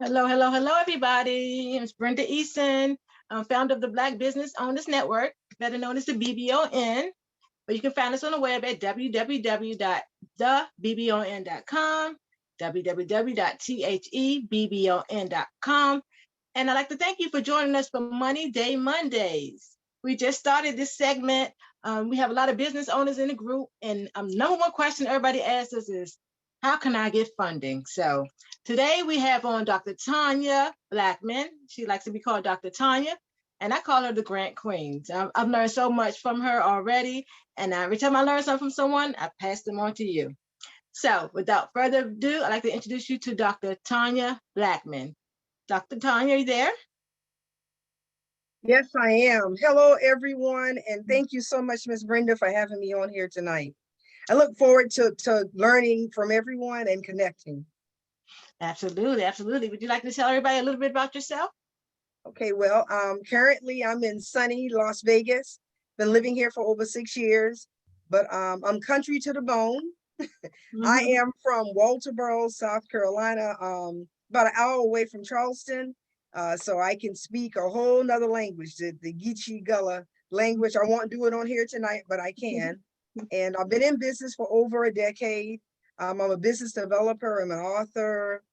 Hello, hello, hello, everybody. It's Brenda Eason, founder of the Black Business Owners Network, better known as the BBON. But you can find us on the web at www.thebbon.com, www.thebon.com. And I'd like to thank you for joining us for Money Day Mondays. We just started this segment. We have a lot of business owners in the group, and number one question everybody asks us is, how can I get funding? So today we have on Dr. Tonya Blackmon. She likes to be called Dr. Tonya, and I call her the Grant Queen. So I've learned so much from her already, and every time I learn something from someone, I pass them on to you. So without further ado, I'd like to introduce you to Dr. Tonya Blackmon. Dr. Tonya, are you there? Yes, I am. Hello, everyone, and thank you so much, Miss Brenda, for having me on here tonight. I look forward to learning from everyone and connecting. Absolutely, absolutely. Would you like to tell everybody a little bit about yourself? Okay, well, currently I'm in sunny Las Vegas. Been living here for over 6 years, but I'm country to the bone. I am from Walterboro, South Carolina, about an hour away from Charleston. So I can speak a whole nother language, the Geechee Gullah language. I won't do it on here tonight, but I can. And I've been in business for over a decade. I'm a business developer. I'm an author.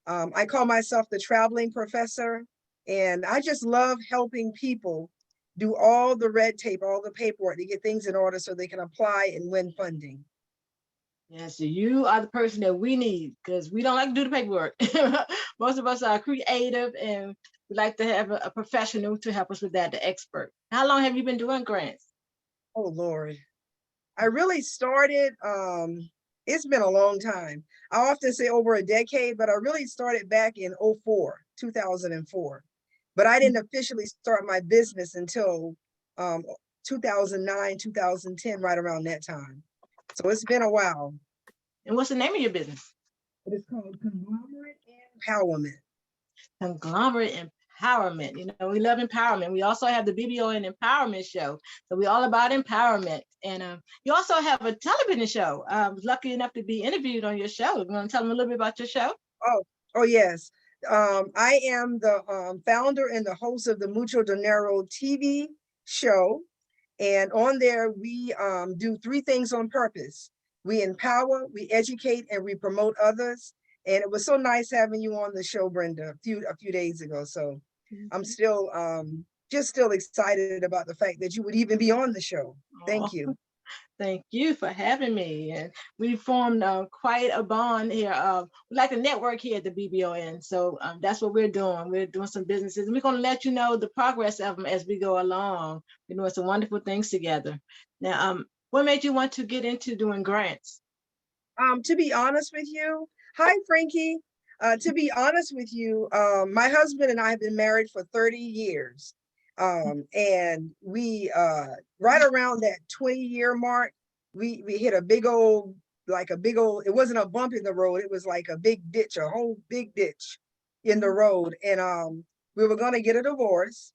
I call myself the traveling professor. And I just love helping people do all the red tape, all the paperwork to get things in order so they can apply and win funding. Yes, so you are the person that we need because we don't like to do the paperwork. Most of us are creative and we like to have a professional to help us with that, the expert. How long have you been doing grants? Oh, Lord. I really started, it's been a long time. I often say over a decade, but I really started back in 2004. But I didn't officially start my business until 2009, 2010, right around that time. So it's been a while. And what's the name of your business? It is called Conglomerate Empowerment. Conglomerate Empowerment. You know, we love empowerment. We also have the BBON Empowerment Show. So we're all about empowerment. And you also have a television show. I was lucky enough to be interviewed on your show. You want to tell them a little bit about your show? Oh yes. I am the founder and the host of the Mucho Dinero TV show. And on there, we do 3 things on purpose. We empower, we educate, and we promote others. And it was so nice having you on the show, Brenda, a few days ago. So I'm still still excited about the fact that you would even be on the show. Thank you. Thank you for having me. And we formed quite a bond here. We like to network here at the BBON. So that's what we're doing. We're doing some businesses. And we're going to let you know the progress of them as we go along. We're doing some wonderful things together. Now, what made you want to get into doing grants? To be honest with you, hi, Frankie. To be honest with you, my husband and I have been married for 30 years. And we, right around that 20-year mark, we hit a big old, it wasn't a bump in the road. It was like a big ditch, a whole big ditch in the road. And we were going to get a divorce.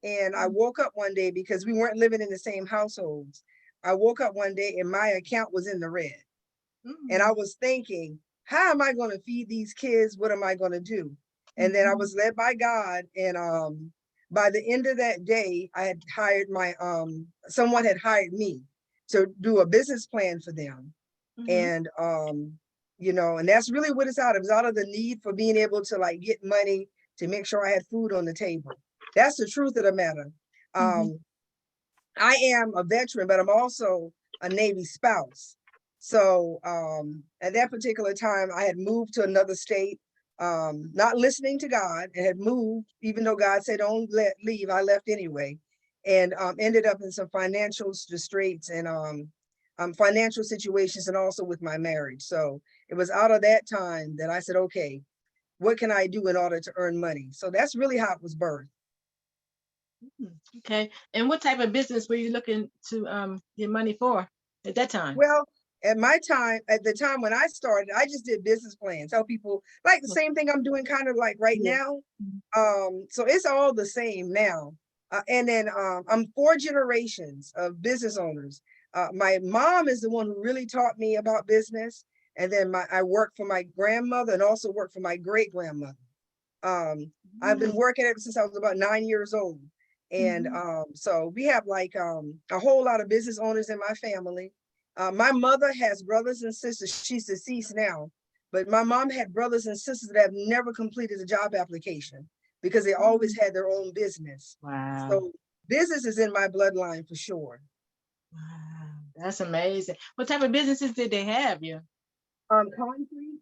And I woke up one day because we weren't living in the same households. I woke up one day and my account was in the red. And I was thinking, how am I going to feed these kids? What am I going to do? And then I was led by God. And by the end of that day, I had hired someone had hired me to do a business plan for them. And, you know, and that's really what it's out of. It's out of the need for being able to like get money to make sure I had food on the table. That's the truth of the matter. I am a veteran, but I'm also a Navy spouse. So at that particular time, I had moved to another state, not listening to God, and had moved, even though God said, don't leave, I left anyway, and ended up in some financial straits and financial situations, and also with my marriage. So it was out of that time that I said, okay, what can I do in order to earn money? So that's really how it was birthed. Okay. And what type of business were you looking to get money for at that time? Well, at the time when I started, I just did business plans, tell people like the same thing I'm doing kind of like right now. So it's all the same now. And then I'm 4 generations of business owners. My mom is the one who really taught me about business. And then I worked for my grandmother and also worked for my great grandmother. I've been working ever since I was about 9 years old. And so we have like a whole lot of business owners in my family. My mother has brothers and sisters. She's deceased now, but my mom had brothers and sisters that have never completed a job application because they always had their own business. Wow. So business is in my bloodline for sure. Wow, that's amazing. What type of businesses did they have you? Concrete,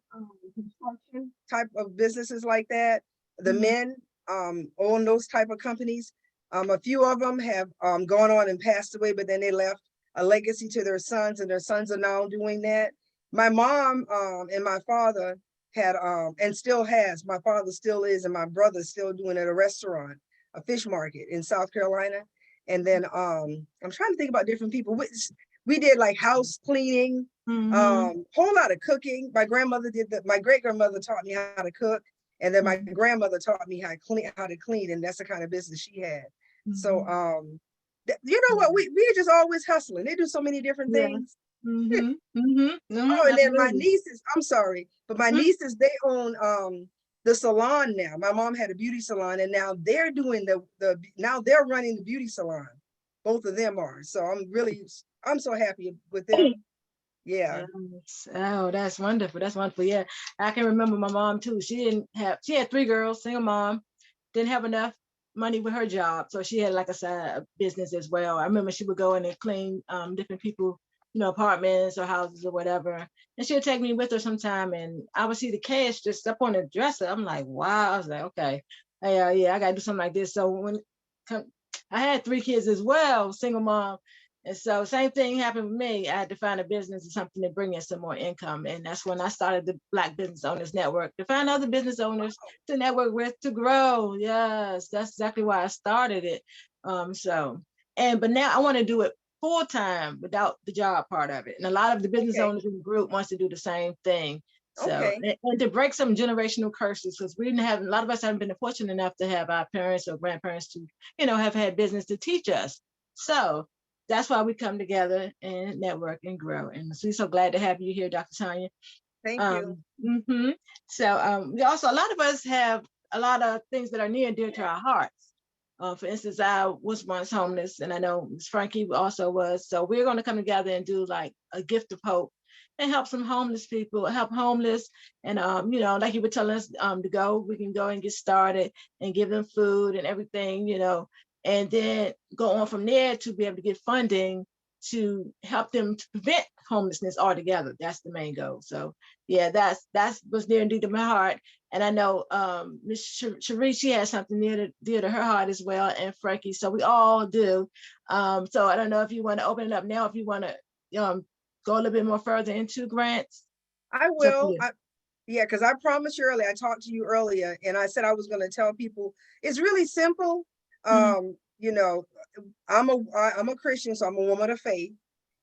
construction type of businesses like that. The men own those type of companies. A few of them have gone on and passed away, but then they left a legacy to their sons, and their sons are now doing that. My mom and my father had and still has. My father still is, and my brother's still doing it at a restaurant, a fish market in South Carolina. And then I'm trying to think about different people. We did like house cleaning, whole lot of cooking. My grandmother did that. My great grandmother taught me how to cook, and then my grandmother taught me how to clean, and that's the kind of business she had. So you know what, we just always hustling. They do so many different things. Oh, and then my nieces, I'm sorry, but my nieces, they own the salon now. My mom had a beauty salon, and now they're doing now they're running the beauty salon. Both of them are. So I'm so happy with them. Yeah. Yes. Oh, that's wonderful. That's wonderful. Yeah. I can remember my mom too. She had 3 girls, single mom, didn't have enough money with her job. So she had like a side business as well. I remember she would go in and clean different people, apartments or houses or whatever. And she would take me with her sometime, and I would see the cash just up on the dresser. I'm like, wow. I was like, okay, yeah, I gotta do something like this. So when I had 3 kids as well, single mom. And so same thing happened with me. I had to find a business or something to bring in some more income. And that's when I started the Black Business Owners Network, to find other business owners to network with, to grow. Yes, that's exactly why I started it. But now I want to do it full time without the job part of it. And a lot of the business owners in the group wants to do the same thing. So, and to break some generational curses, because we didn't have, a lot of us haven't been fortunate enough to have our parents or grandparents to, have had business to teach us. So that's why we come together and network and grow. And we're so glad to have you here, Dr. Tonya. Thank you. So we also, a lot of us have a lot of things that are near and dear to our hearts. For instance, I was once homeless, and I know Ms. Frankie also was. So we're going to come together and do like a gift of hope and help some homeless people, help homeless. And, like you were telling us to go, we can go and get started and give them food and everything, and then go on from there to be able to get funding to help them to prevent homelessness altogether. That's the main goal. So yeah, that's what's near and dear to my heart. And I know Ms. Cherie, she has something dear to her heart as well, and Frankie. So we all do. So I don't know if you want to open it up now, if you want to go a little bit more further into grants. I will. Yeah, because I promised you earlier, I talked to you earlier, and I said I was going to tell people it's really simple. I'm a Christian, so I'm a woman of faith,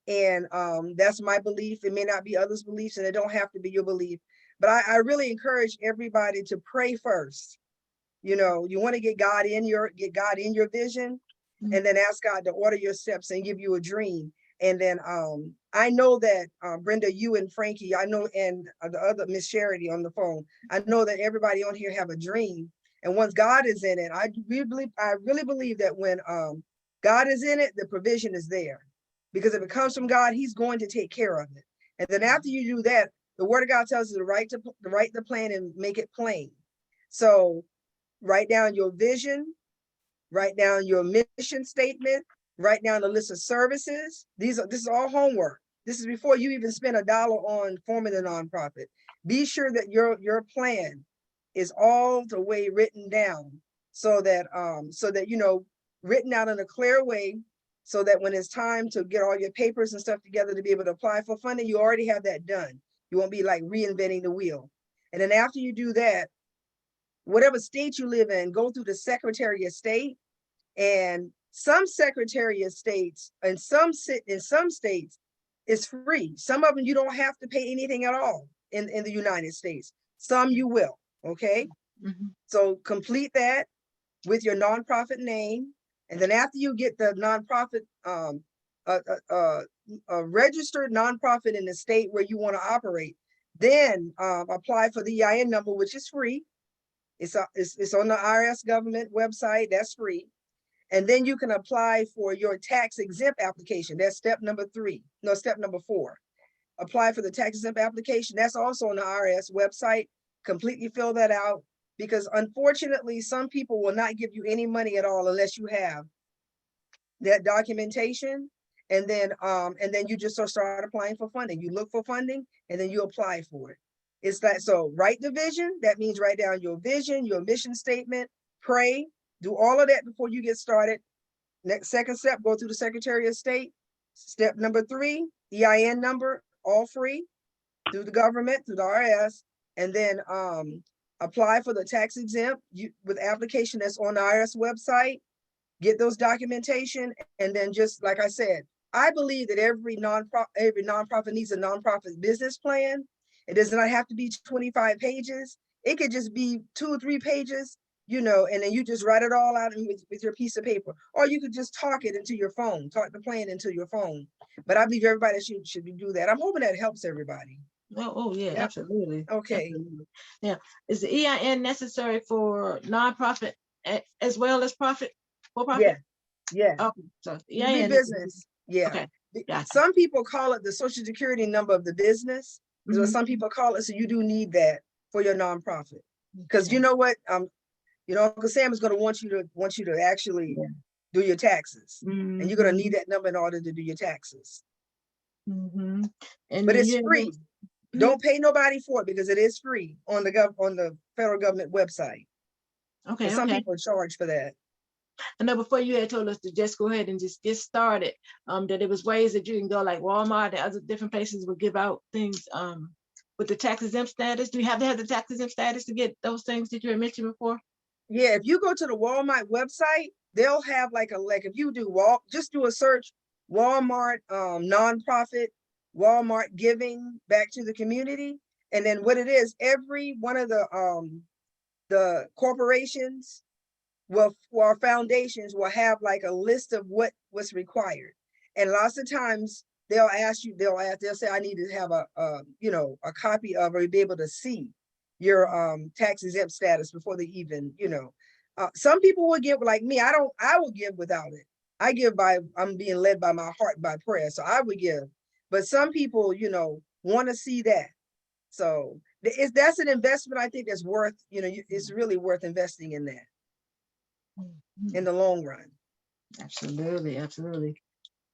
and that's my belief. It may not be others' beliefs, and it don't have to be your belief. But I really encourage everybody to pray first. You want to get God in your vision, and then ask God to order your steps and give you a dream. And then I know that Brenda, you and Frankie, I know, and the other Miss Charity on the phone, I know that everybody on here have a dream. And once God is in it, I really believe that when God is in it, the provision is there. Because if it comes from God, He's going to take care of it. And then after you do that, the Word of God tells you to write the plan and make it plain. So write down your vision, write down your mission statement, write down a list of services. This is all homework. This is before you even spend $1 on forming a nonprofit. Be sure that your plan is all the way written down, so that written out in a clear way, so that when it's time to get all your papers and stuff together to be able to apply for funding, you already have that done. You won't be like reinventing the wheel. And then after you do that, whatever state you live in, go through the Secretary of State. And some Secretary of States and some states is free. Some of them you don't have to pay anything at all in the United States. Some you will. Okay. So complete that with your nonprofit name. And then after you get the nonprofit, a registered nonprofit in the state where you want to operate, then apply for the EIN number, which is free. It's on the IRS government website. That's free. And then you can apply for your tax exempt application. That's step number 3. No, step number 4. Apply for the tax exempt application. That's also on the IRS website. Completely fill that out, because unfortunately, some people will not give you any money at all unless you have that documentation. And then you just start applying for funding. You look for funding and then you apply for it. It's that. So write the vision. That means write down your vision, your mission statement, pray, do all of that before you get started. Second step, go through the Secretary of State. Step number 3, EIN number, all free through the government, through the IRS, and then apply for the tax exempt with application that's on the IRS website. Get those documentation, and then just like I said, I believe that every nonprofit needs a nonprofit business plan. It does not have to be 25 pages. It could just be 2 or 3 pages, and then you just write it all out with your piece of paper, or you could just talk it into your phone, talk the plan into your phone. But I believe everybody should do that. I'm hoping that helps everybody. Oh yeah, yep. Absolutely. Okay. Absolutely. Yeah. Is the EIN necessary for nonprofit as well as profit? For profit? Yeah. Okay. So EIN business. Yeah. Okay. Gotcha. Some people call it the social security number of the business. Is what some people call it. So you do need that for your nonprofit. Because you know what? Uncle Sam is going to want you to actually do your taxes. And you're going to need that number in order to do your taxes. And but it's free. Don't pay nobody for it, because it is free on the federal government website. Okay. And some people charge for that. I know before you had told us to just go ahead and just get started, that it was ways that you can go, like Walmart and other different places will give out things with the tax exempt status. Do you have to have the tax exempt status to get those things that you had mentioned before? Yeah, if you go to the Walmart website, they'll have if you do just do a search, Walmart nonprofit, Walmart giving back to the community. And then what it is, every one of the corporations or foundations will have a list of what's required. And lots of times they'll say, I need to have a copy of, or be able to see your tax exempt status before they even, some people will give, like me. I will give without it. I give I'm being led by my heart, by prayer. So I would give, but some people, want to see that. So that's an investment. I think that's worth, it's really worth investing in that in the long run. Absolutely. Absolutely.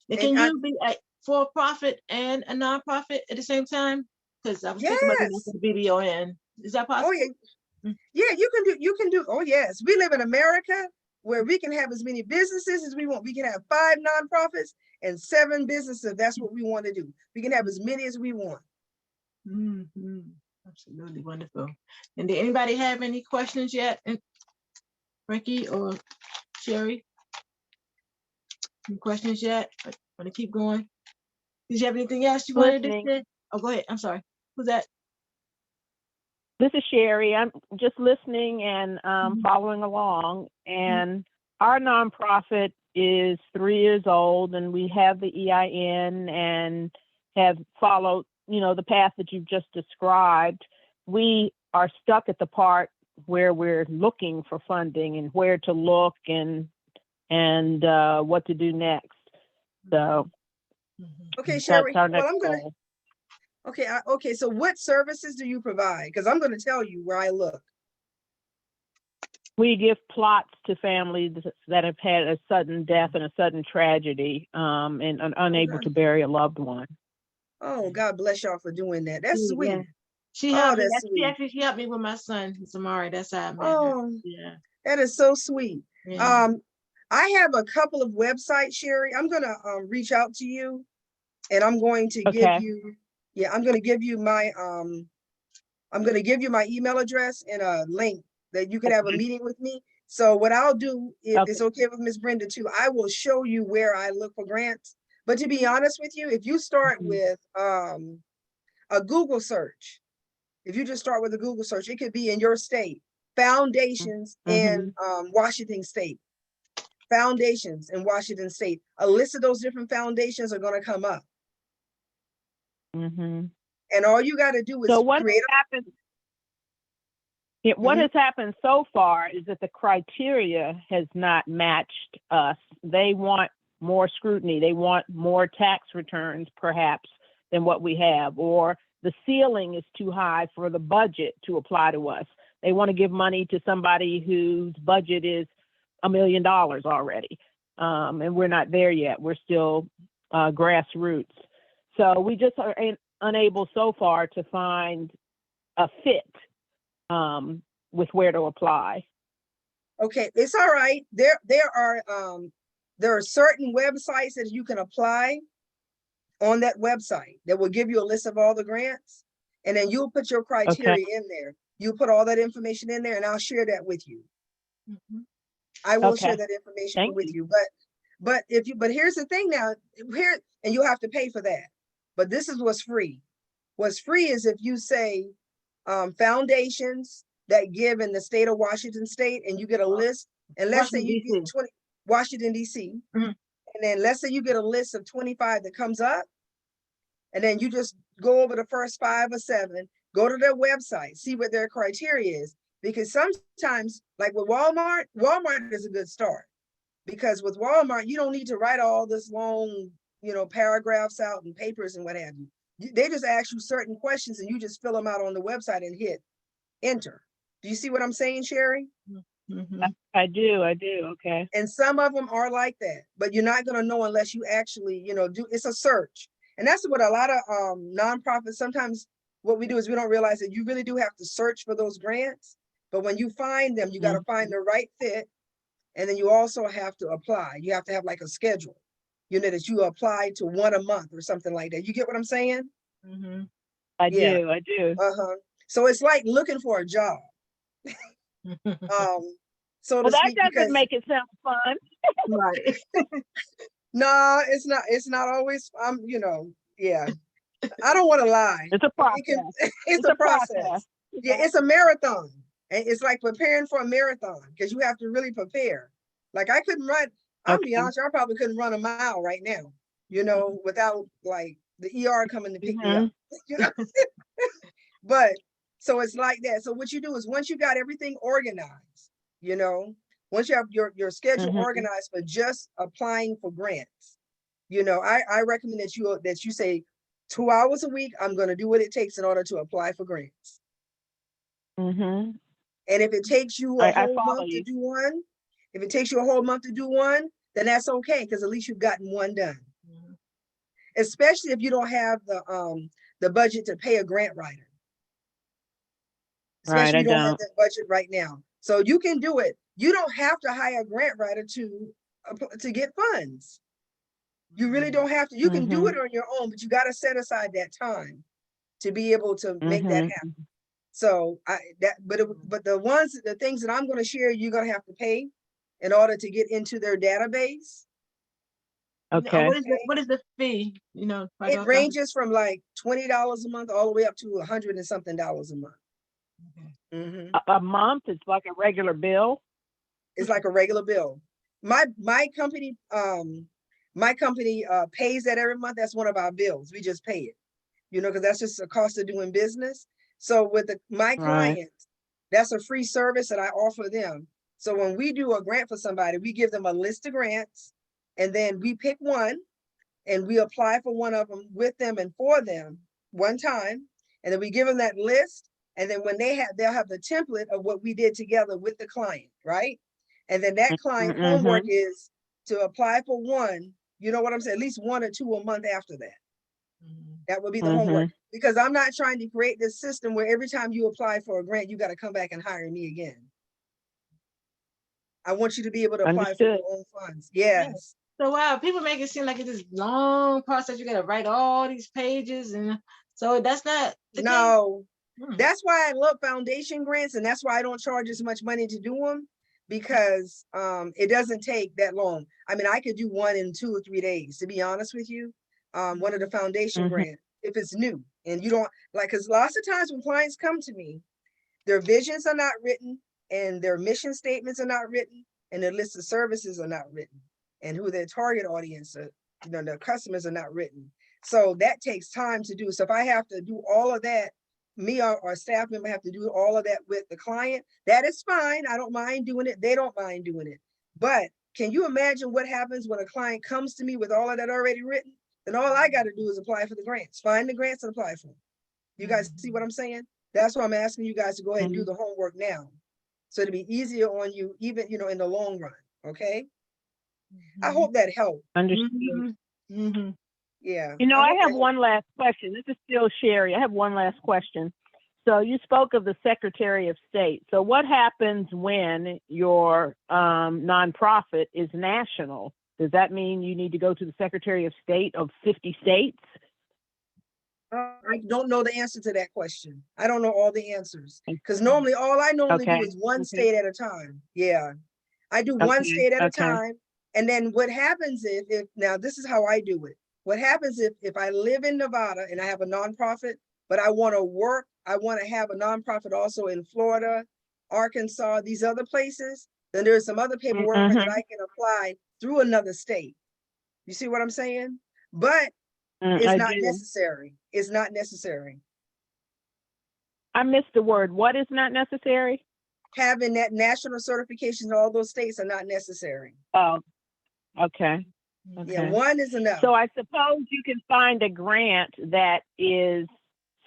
And can you be a for-profit and a nonprofit at the same time? Because I was thinking about the BBON. Is that possible? Oh yeah. Yeah, you can do. Oh yes, we live in America where we can have as many businesses as we want. We can have 5 nonprofits and 7 businesses. That's what we want to do. We can have as many as we want. Absolutely wonderful. And did anybody have any questions yet? Frankie or Sherry? Any questions yet? I want to keep going. Did you have anything else you wanted to say? Oh, go ahead. I'm sorry. Who's that? This is Sherry. I'm just listening and following along. And our nonprofit is 3 years old, and we have the EIN and have followed, the path that you've just described. We are stuck at the part where we're looking for funding and where to look and what to do next. So, okay, Sherry. That's our next goal. Okay. So what services do you provide? Because I'm going to tell you where I look. We give plots to families that have had a sudden death and a sudden tragedy, and are unable to bury a loved one. Oh, God bless y'all for doing that. That's sweet. Yeah. She helped me. She helped me with my son, Samari. That's how I met her. Yeah. That is so sweet. Yeah. I have a couple of websites, Sherry. I'm going to reach out to you, and I'm going to give you. Yeah, I'm going to give you my email address and a link that you can have a meeting with me. So what I'll do, if it's okay with Ms. Brenda too, I will show you where I look for grants. But to be honest with you, if you start with a Google search, if you just start with a Google search, it could be in your state, foundations in Washington State, foundations in Washington State. A list of those different foundations are going to come up. And all you got to do is so what happens? What has happened so far is that the criteria has not matched us. They want more scrutiny. They want more tax returns, perhaps, than what we have, or the ceiling is too high for the budget to apply to us. They want to give money to somebody whose budget is $1 million already. And we're not there yet. We're still grassroots. So we just are unable so far to find a fit with where to apply. Okay, it's all right. There are certain websites that you can apply on that website that will give you a list of all the grants, and then you'll put your criteria in there. You put all that information in there, and I'll share that with you. I will share that information with you. But here's the thing now, and you'll have to pay for that. But this is what's free. What's free is if you say foundations that give in the state of Washington State, and you get a list, and let's say you get 20, Washington, D.C., and then let's say you get a list of 25 that comes up, and then you just go over the first 5 or 7, go to their website, see what their criteria is. Because sometimes, like with Walmart is a good start. Because with Walmart, you don't need to write all this long, paragraphs out and papers and what have you. They just ask you certain questions and you just fill them out on the website and hit enter. Do you see what I'm saying, Sherry? I do. Okay. And some of them are like that, but you're not going to know unless you actually, it's a search. And that's what a lot of nonprofits, sometimes what we do is we don't realize that you really do have to search for those grants. But when you find them, you got to find the right fit. And then you also have to apply. You have to have like a schedule, that you apply to one a month or something like that. You get what I'm saying? I do. So it's like looking for a job. So well, that doesn't make it sound fun. Right. No, it's not. It's not always. Yeah. I don't want to lie. It's a process. It's a process. Yeah, it's a marathon. And it's like preparing for a marathon because you have to really prepare. Like I couldn't run. I'll be honest, I probably couldn't run a mile right now, without like the ER coming to pick me up. But so it's like that. So what you do is once you got everything organized, once you have your schedule organized for just applying for grants, I recommend that you say 2 hours a week, I'm going to do what it takes in order to apply for grants. And if it takes you a whole month to do one, then that's okay, because at least you've gotten one done. Especially if you don't have the budget to pay a grant writer. Especially if you don't have that budget right now. So you can do it. You don't have to hire a grant writer to get funds. You really don't have to. You can do it on your own, but you got to set aside that time to be able to make that happen. So but the things that I'm going to share, you're going to have to pay in order to get into their database. Okay. What is the fee? It ranges from like $20 a month all the way up to $100 and something a month. Okay. A month? It's like a regular bill? It's like a regular bill. My company pays that every month. That's one of our bills. We just pay it, because that's just a cost of doing business. So with my clients, that's a free service that I offer them. So when we do a grant for somebody, we give them a list of grants, and then we pick one and we apply for one of them with them and for them one time. And then we give them that list. And then when they'll have the template of what we did together with the client, right? And then that client homework is to apply for one, you know what I'm saying? At least 1 or 2 a month after that. That would be the homework, because I'm not trying to create this system where every time you apply for a grant, you got to come back and hire me again. I want you to be able to apply for your own funds. Yes. So wow, people make it seem like it's this long process. You got to write all these pages, and so that's not the case. That's why I love foundation grants, and that's why I don't charge as much money to do them, because it doesn't take that long. I mean, I could do one in 2 or 3 days, to be honest with you. One of the foundation grants, if it's new, and you don't because lots of times when clients come to me, their visions are not written, and their mission statements are not written, and their list of services are not written, and who their target audience are, their customers are not written. So that takes time to do. So if I have to do all of that me or staff member have to do all of that with the client, that is fine. I don't mind doing it. They don't mind doing it. But can you imagine what happens when a client comes to me with all of that already written? Then all I got to do is apply for the grants, find the grants and apply for them. You guys see what I'm saying? That's why I'm asking you guys to go ahead and do the homework now. So it'll be easier on you, even, you know, in the long run. Okay. I hope that helped. Understood. Yeah. You know, I have one last question. This is still Sherry. I have one last question. So you spoke of the Secretary of State. So what happens when your nonprofit is national? Does that mean you need to go to the Secretary of State of 50 states? I don't know the answer to that question. I don't know all the answers because normally all I normally do is one state at a time. Yeah, I do one state at a time. And then what happens if now this is how I do it. What happens if I live in Nevada and I have a nonprofit, but I want to work, I want to have a nonprofit also in Florida, Arkansas, these other places, then there's some other paperwork that I can apply through another state. You see what I'm saying? But it's not necessary. It's not necessary. I missed the word. What is not necessary? Having that national certification in all those states are not necessary. Oh, okay. Yeah, one is enough. So I suppose you can find a grant that is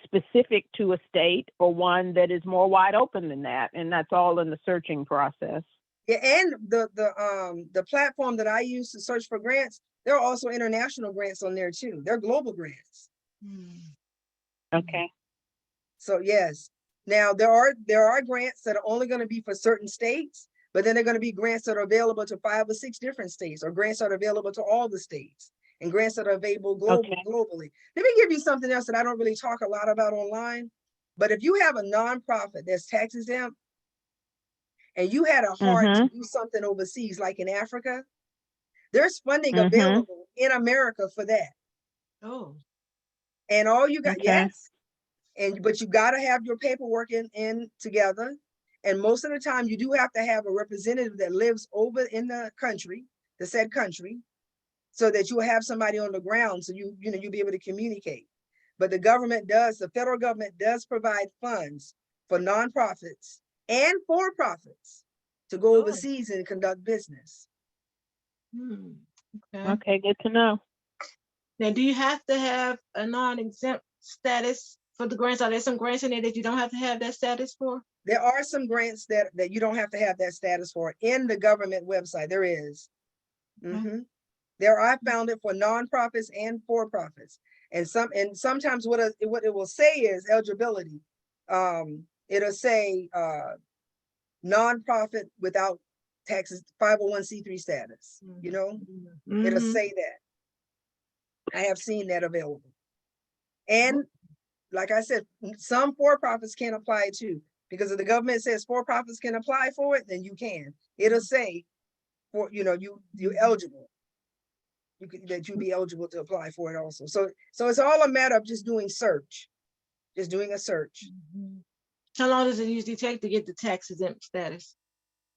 specific to a state or one that is more wide open than that, and that's all in the searching process. Yeah, and the platform that I use to search for grants, there are also international grants on there too. They're global grants. Okay. So yes, now there are grants that are only going to be for certain states, but then they're going to be grants that are available to 5 or 6 different states, or grants that are available to all the states, and grants that are available globally. Let me give you something else that I don't really talk a lot about online, but if you have a nonprofit that's tax exempt, and you had a heart to do something overseas, like in Africa, there's funding available in America for that. Oh. And all you got, yes. But you got to have your paperwork in together. And most of the time you do have to have a representative that lives over in the country, the said country, so that you will have somebody on the ground so you'll be able to communicate. But the federal government does provide funds for nonprofits and for-profits to go overseas and conduct business. Okay, good to know. Now, do you have to have a non-exempt status for the grants? Are there some grants in there that you don't have to have that status for? There are some grants that you don't have to have that status for in the government website. There is. I found it for nonprofits and for-profits. And sometimes what it will say is eligibility. It'll say nonprofit without taxes, 501c3 status. It'll say that. I have seen that available. And like I said, some for-profits can apply too, because if the government says for-profits can apply for it, then you can. It'll say you're eligible. That you'd be eligible to apply for it also. So it's all a matter of just doing a search. How long does it usually take to get the tax exempt status?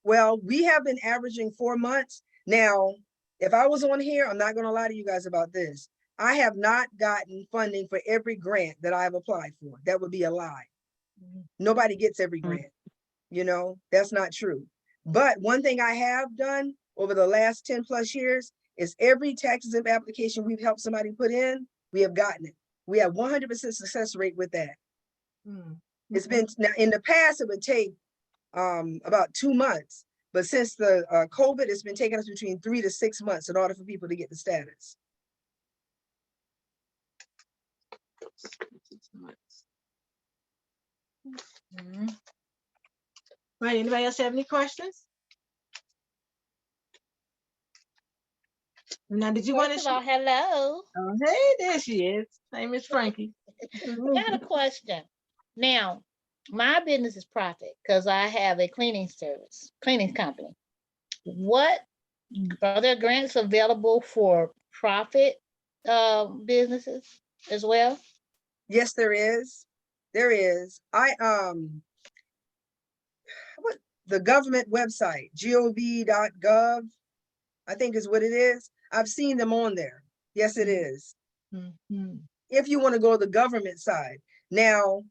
Well, we have been averaging 4 months. Now, if I was on here, I'm not going to lie to you guys about this. I have not gotten funding for every grant that I've applied for. That would be a lie. Nobody gets every grant. That's not true. But one thing I have done over the last 10 plus years is every tax exempt application we've helped somebody put in, we have gotten it. We have 100% success rate with that. It's been, now in the past, it would take about 2 months, but since the COVID, it's been taking us between 3 to 6 months in order for people to get the status. 6 months. Right, anybody else have any questions? Now, did you want to? Hello. Oh, hey, there she is. My name is Frankie. I got a question. Now, my business is profit because I have a cleaning company. Are there grants available for profit businesses as well? Yes, there is. There is. The government website, gov.gov, I think is what it is. I've seen them on there. Yes, it is. If you want to go to the government side. Now,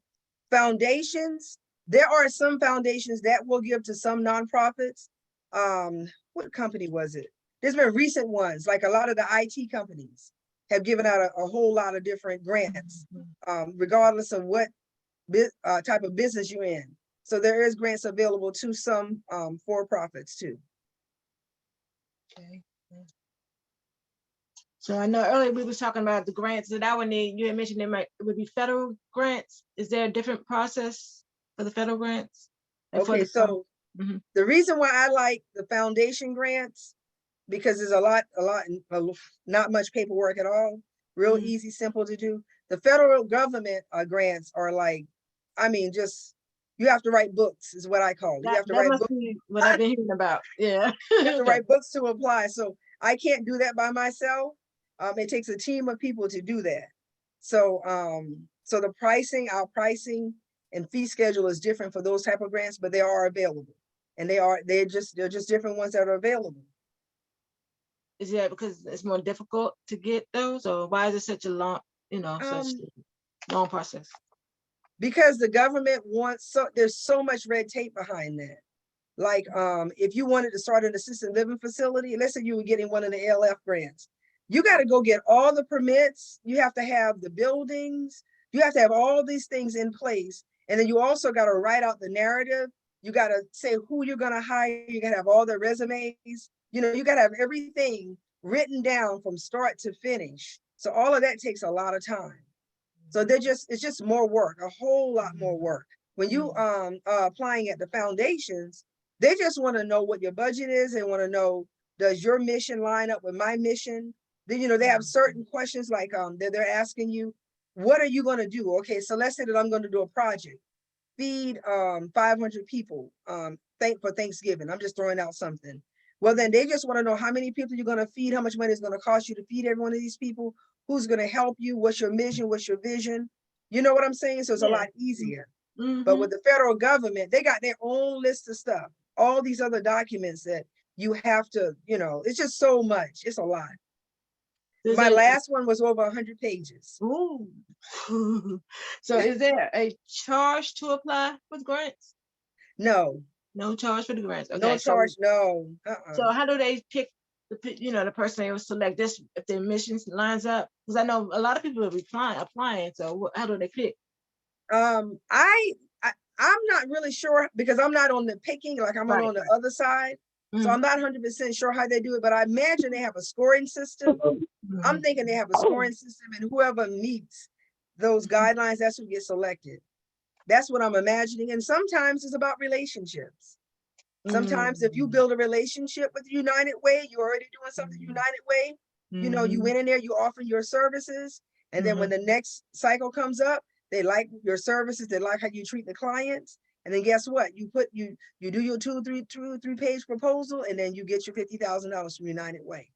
Foundations, there are some foundations that will give to some nonprofits. What company was it? There's been recent ones, like a lot of the IT companies have given out a whole lot of different grants, regardless of what type of business you're in. So there is grants available to some for-profits too. Okay. So I know earlier we was talking about the grants that I would need. You had mentioned it would be federal grants. Is there a different process for the federal grants? Like Okay, so the reason why I like the foundation grants, because there's not much paperwork at all, real easy, simple to do. The federal government grants are like, I mean, just, you have to write books is what I call it. You have to write books. What I've been hearing about. Yeah. You have to write books to apply. So I can't do that by myself. It takes a team of people to do that. So so the pricing, our pricing and fee schedule is different for those type of grants, but they are available. And they're just different ones that are available. Is that because it's more difficult to get those, or why is it such a long, such long process? Because the government wants, there's so much red tape behind that. Like if you wanted to start an assisted living facility, let's say you were getting one of the ALF grants, you got to go get all the permits. You have to have the buildings. You have to have all these things in place. And then you also got to write out the narrative. You got to say who you're going to hire. You got to have all their resumes. You got to have everything written down from start to finish. So all of that takes a lot of time. So it's just more work, a whole lot more work. When you applying at the foundations, they just want to know what your budget is. They want to know, does your mission line up with my mission? Then, they have certain questions like they're asking you, what are you going to do? Okay, so let's say that I'm going to do a project, feed 500 people for Thanksgiving. I'm just throwing out something. Well, then they just want to know how many people you're going to feed, how much money it's going to cost you to feed every one of these people, who's going to help you, what's your mission, what's your vision. You know what I'm saying? So it's a lot easier. But with the federal government, they got their own list of stuff, all these other documents that you have to, it's just so much. It's a lot. My last one was over 100 pages. Ooh. So is there a charge to apply with grants? No. No charge for the grants. Okay, no charge, no. So how do they pick the person they will select this if their mission lines up? Because I know a lot of people are applying. So how do they pick? I'm not really sure because I'm not on the picking, like I'm on the other side. So I'm not 100% sure how they do it, but I imagine they have a scoring system. I'm thinking they have a scoring system, and whoever meets those guidelines, that's who gets selected. That's what I'm imagining. And sometimes it's about relationships. Sometimes if you build a relationship with United Way, you're already doing something United Way. You went in there, you offer your services, and then when the next cycle comes up, they like your services, they like how you treat the clients. And then guess what? You do your two, three page proposal, and then you get your $50,000 from United Way.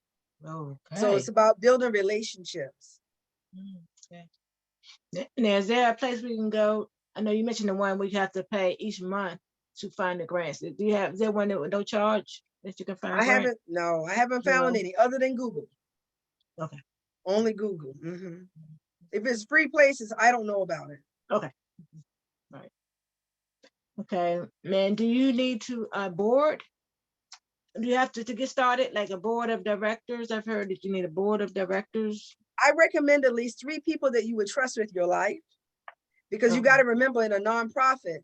Okay. So it's about building relationships. Okay. Now, is there a place we can go? I know you mentioned the one we have to pay each month to find the grants. Is there one that with no charge that you can find? I haven't found any other than Google. Okay. Only Google. If it's free places, I don't know about it. Okay. All right. Okay, man, do you need to board? Do you have to get started, like a board of directors? I've heard that you need a board of directors. I recommend at least 3 people that you would trust with your life, because you got to remember, in a nonprofit,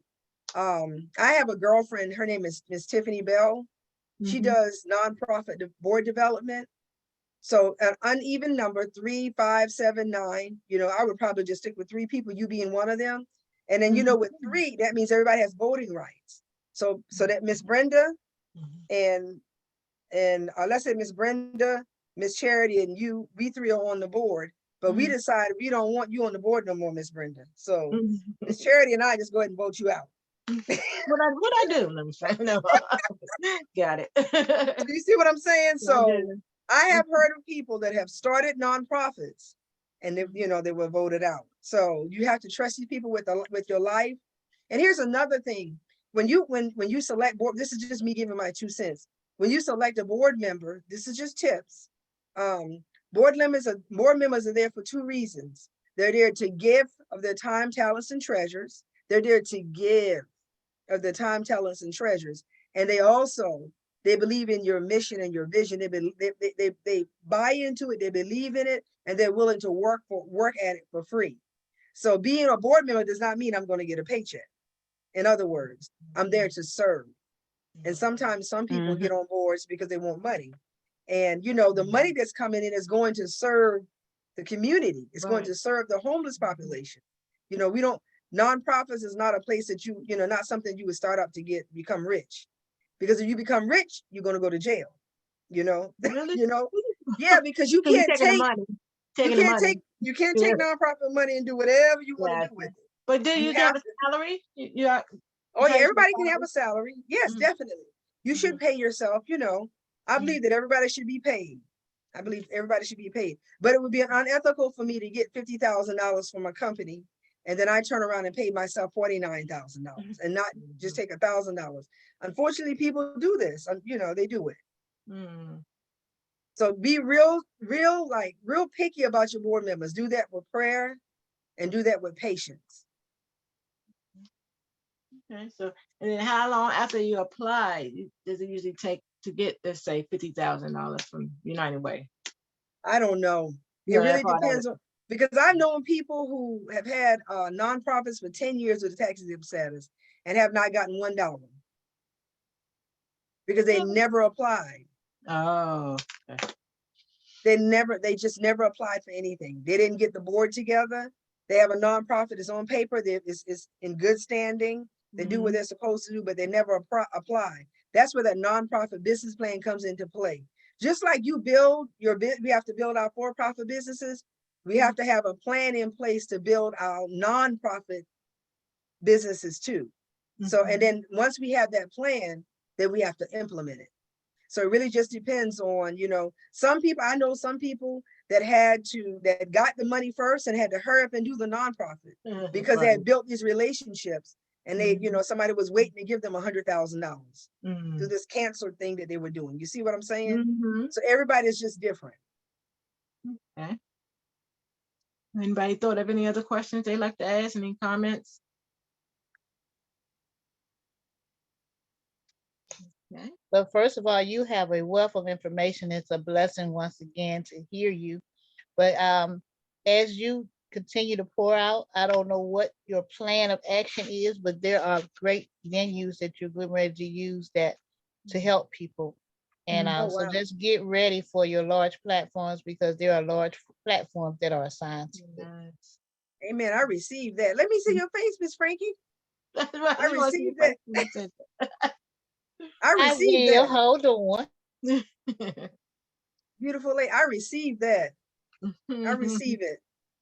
I have a girlfriend, her name is Miss Tiffany Bell. She does nonprofit board development. So an uneven number, 3, 5, 7, 9, I would probably just stick with 3 people, you being one of them. And then, with 3, that means everybody has voting rights. So that Miss Brenda and let's say Miss Brenda, Miss Charity, and you, we 3 are on the board, but we decided we don't want you on the board no more, Miss Brenda. So Miss Charity and I just go ahead and vote you out. What I do? Let me say, no. Got it. Do you see what I'm saying? So I have heard of people that have started nonprofits and they were voted out. So you have to trust these people with your life. And here's another thing. When you select board, this is just me giving my 2 cents. When you select a board member, this is just tips. Board members are there for 2 reasons. They're there to give of their time, talents, and treasures. They're there to give of their time, talents, and treasures. And they believe in your mission and your vision. They buy into it, they believe in it, and they're willing to work at it for free. So being a board member does not mean I'm going to get a paycheck. In other words, I'm there to serve. And sometimes some people get on boards because they want money. And the money that's coming in is going to serve the community. It's going to serve the homeless population. Nonprofits is not a place that not something you would start up to become rich. Because if you become rich, you're going to go to jail. Really? Yeah, because you can't take nonprofit money and do whatever you want to do with it. But do you have a salary? Oh yeah, everybody can have a salary. Yes, definitely. You should pay yourself. I believe that everybody should be paid. I believe everybody should be paid. But it would be unethical for me to get $50,000 from a company, and then I turn around and pay myself $49,000 and not just take $1,000. Unfortunately, people do this. They do it. So be real picky about your board members. Do that with prayer and do that with patience. Okay, so and then how long after you apply does it usually take to get, let's say, $50,000 from United Way? I don't know. It really depends on, because I've known people who have had nonprofits for 10 years with a tax exempt status and have not gotten $1 because they never applied. Oh, okay. They just never applied for anything. They didn't get the board together. They have a nonprofit, it's on paper, it's in good standing. They do what they're supposed to do, but they never apply. That's where that nonprofit business plan comes into play. Just like you build we have to build our for-profit businesses. We have to have a plan in place to build our nonprofit businesses too. So, and then once we have that plan, then we have to implement it. So it really just depends on, I know some people that got the money first and had to hurry up and do the nonprofit because they had built these relationships and they, somebody was waiting to give them $100,000 through this cancer thing that they were doing. You see what I'm saying? So everybody's just different. Okay. Anybody thought of any other questions they'd like to ask? Any comments? Okay. But first of all, you have a wealth of information. It's a blessing once again to hear you. But as you continue to pour out, I don't know what your plan of action is, but there are great venues that you're getting ready to use that to help people. And so just get ready for your large platforms, because there are large platforms that are assigned to you. Amen. I received that. Let me see your face, Miss Frankie. I received that. I received that. Hold on. Beautiful lady. I received that. I receive it.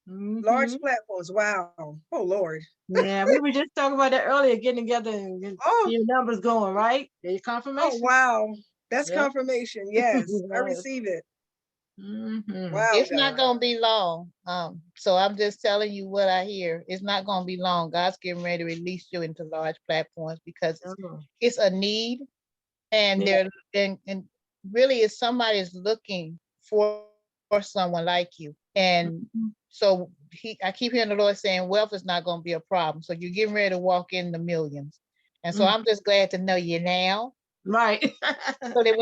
Large platforms. Wow. Oh Lord. Yeah, we were just talking about that earlier, getting together and your numbers going, right? Your confirmation. Oh wow. That's confirmation. Yes. I receive it. Wow. It's not gonna be long. So I'm just telling you what I hear. It's not gonna be long. God's getting ready to release you into large platforms because it's a need, and and really, if somebody's looking for someone like you, and so I keep hearing the Lord saying wealth is not going to be a problem. So you're getting ready to walk in the millions, and so I'm just glad to know you now, right? So that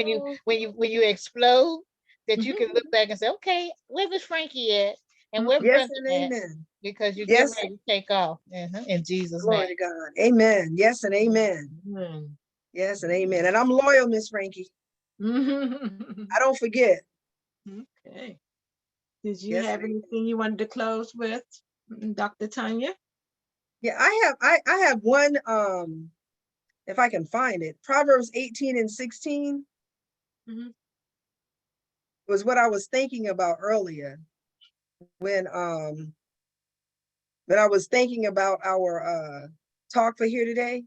when you explode, that you can look back and say, okay, where was Frankie at, and where Brenda at? Because you're getting ready to take off in Jesus' name. Glory to God. Amen. Yes and amen. Yes and amen. And I'm loyal, Miss Frankie. I don't forget. Okay. Did you have anything you wanted to close with, Dr. Tonya? Yeah, I have one, if I can find it, Proverbs 18:16 was what I was thinking about earlier when I was thinking about our talk for here today.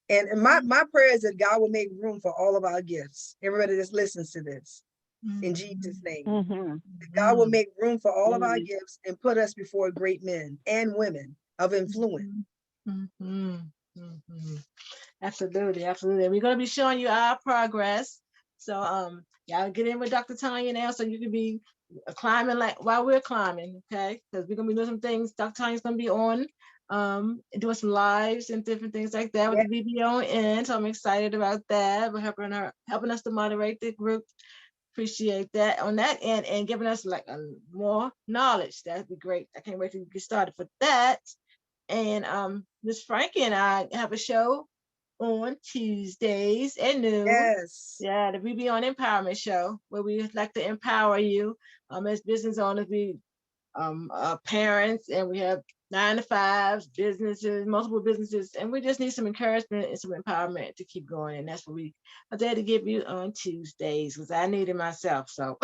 And my prayer is that God will make room for all of our gifts. Everybody that listens to this, in Jesus' name. God will make room for all of our gifts and put us before great men and women of influence. Absolutely, absolutely. We're going to be showing you our progress. So y'all get in with Dr. Tonya now so you can be climbing like while we're climbing, okay? Because we're going to be doing some things. Dr. Tonya's going to be on doing some lives and different things like that with the BBON. So I'm excited about that. We're helping us to moderate the group. Appreciate that on that end, and giving us like more knowledge. That'd be great. I can't wait to get started for that. And Miss Frankie and I have a show on Tuesdays at noon. Yes. Yeah, the BBON Empowerment Show, where we like to empower you as business owners. We parents, and we have 9-to-5 businesses, multiple businesses, and we just need some encouragement and some empowerment to keep going. And that's what we are there to give you on Tuesdays, because I need it myself. So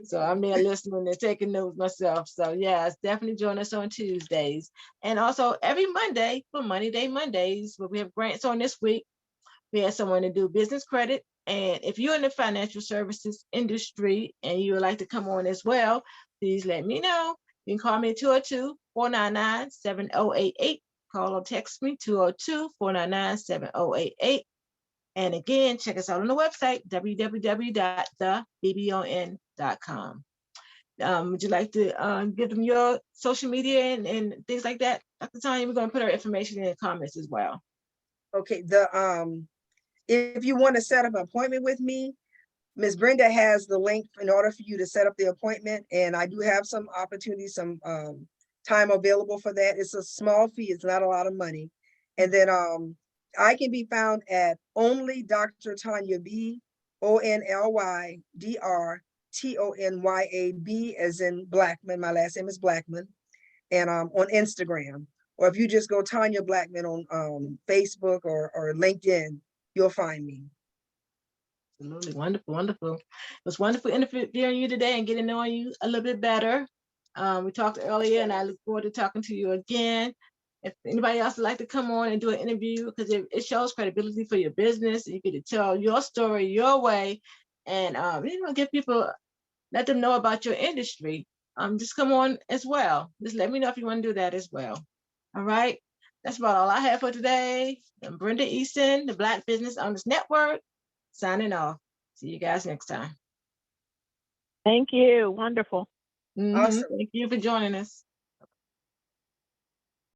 so I'm there listening and taking notes myself. So yes, definitely join us on Tuesdays. And also every Monday for Money Day Mondays, where we have grants on this week. We had someone to do business credit. And if you're in the financial services industry and you would like to come on as well, please let me know. You can call me at 202-499-7088. Call or text me, 202-499-7088. And again, check us out on the website, www.thebbon.com. Would you like to give them your social media and things like that? Dr. Tonya, we're going to put our information in the comments as well. Okay, if you want to set up an appointment with me, Ms. Brenda has the link in order for you to set up the appointment. And I do have some opportunities, some time available for that. It's a small fee. It's not a lot of money. And then I can be found at only Dr. Tonya B, ONLYDRTONYAB, as in Blackmon. My last name is Blackmon. And on Instagram. Or if you just go Tonya Blackmon on Facebook or LinkedIn, you'll find me. Absolutely. Wonderful, wonderful. It was wonderful interviewing you today and getting to know you a little bit better. We talked earlier, and I look forward to talking to you again. If anybody else would like to come on and do an interview, because it shows credibility for your business. You get to tell your story your way, and give people, let them know about your industry. Just come on as well. Just let me know if you want to do that as well. All right. That's about all I have for today. I'm Brenda Eason, the Black Business Owners Network, signing off. See you guys next time. Thank you. Wonderful. Awesome. Thank you for joining us.